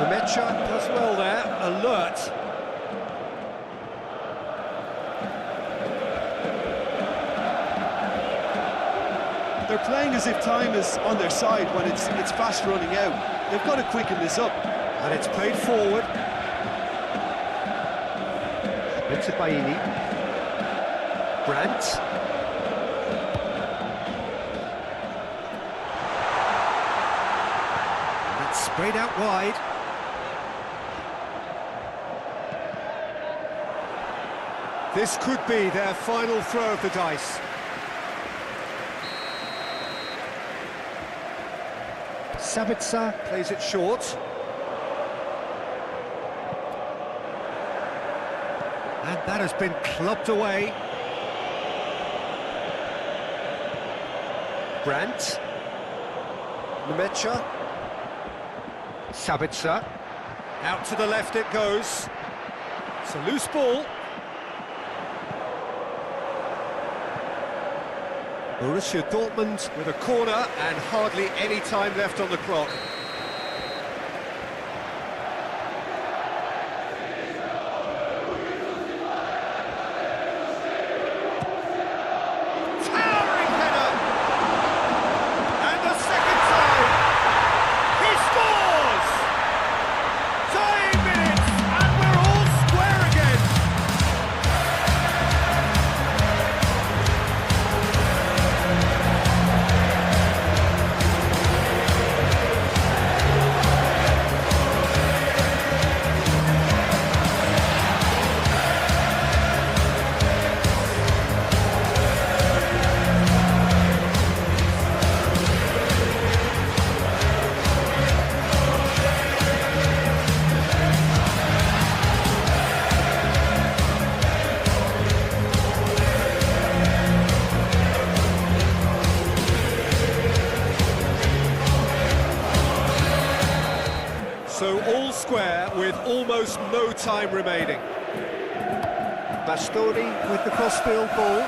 Nemecha does well there, alert. They're playing as if time is on their side when it's fast running out. They've got to quicken this up. And it's played forward. It's Baini. Brandt. Sprayed out wide. This could be their final throw of the dice. Sabitzer plays it short. And that has been clubbed away. Brandt. Nemecha. Sabitzer, out to the left it goes. It's a loose ball. Borussia Dortmund with a corner and hardly any time left on the clock. square with almost no time remaining. Bastoni with the crossfield ball.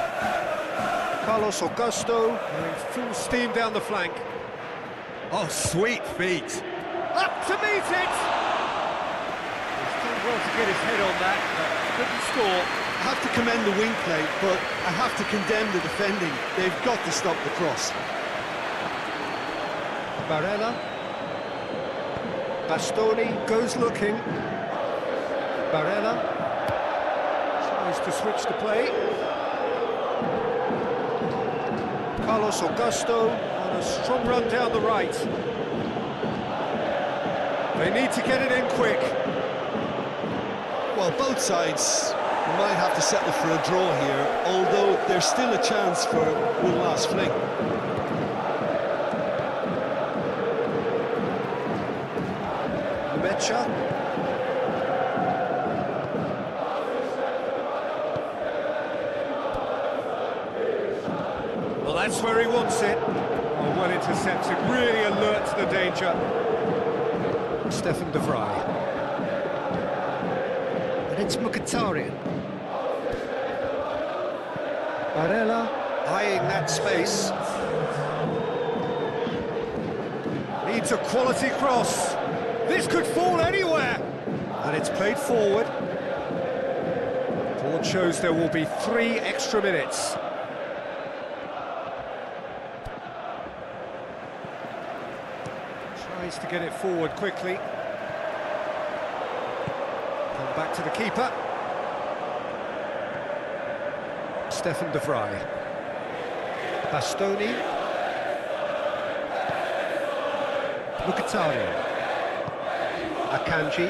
Carlos Augusto going full steam down the flank. Oh, sweet feet. Up to meet it! He's done well to get his head on that, but couldn't score. I have to commend the wing play, but I have to condemn the defending. They've got to stop the cross. Barella. Bastoni goes looking. Barella tries to switch the play. Carlos Augusto on a strong run down the right. They need to get it in quick. Well, both sides might have to settle for a draw here, although there's still a chance for one last fling. Mecha. Well, that's where he wants it. Oh, well intercepted, really alert to the danger. Stefan de Vrij. And it's Mkhitaryan. Barella eyeing that space. Needs a quality cross. This could fall anywhere. And it's played forward. Board shows there will be 3 extra minutes. Tries to get it forward quickly. Come back to the keeper. Stefan de Vrij. Bastoni. Mkhitaryan. Akanji.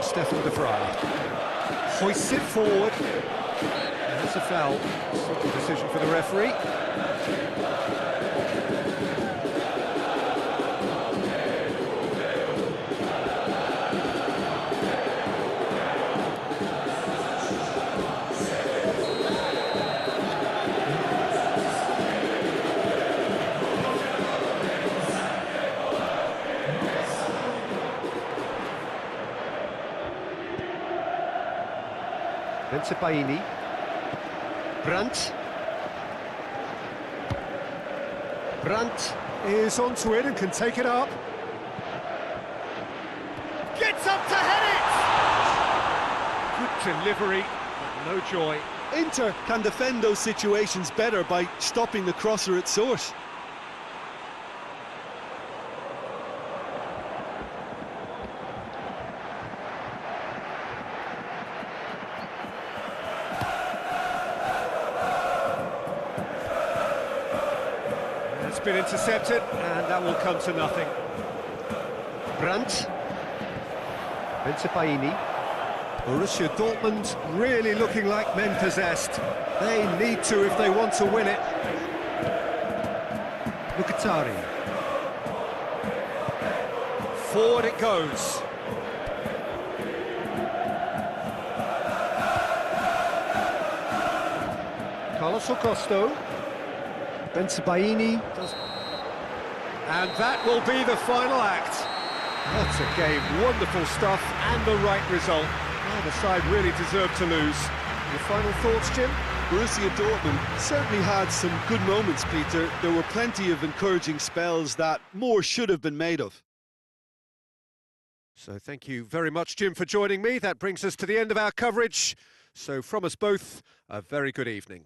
Stefan de Vrij. Hoists it forward. And that's a foul. Simple decision for the referee. Bensebaini. Brandt. Brandt is onto it and can take it up. Gets up to head it! Good delivery, but no joy. Inter can defend those situations better by stopping the crosser at source. It's been intercepted, and that will come to nothing. Brandt. Bensebaini. Borussia Dortmund really looking like men possessed. They need to if they want to win it. Mkhitaryan. Forward it goes. Carlos Augusto. Bensebaini does... And that will be the final act. What a game, wonderful stuff, and the right result. Neither side really deserved to lose. Your final thoughts, Jim? Borussia Dortmund certainly had some good moments, Peter. There were plenty of encouraging spells that more should have been made of. So thank you very much, Jim, for joining me. That brings us to the end of our coverage. So from us both, a very good evening.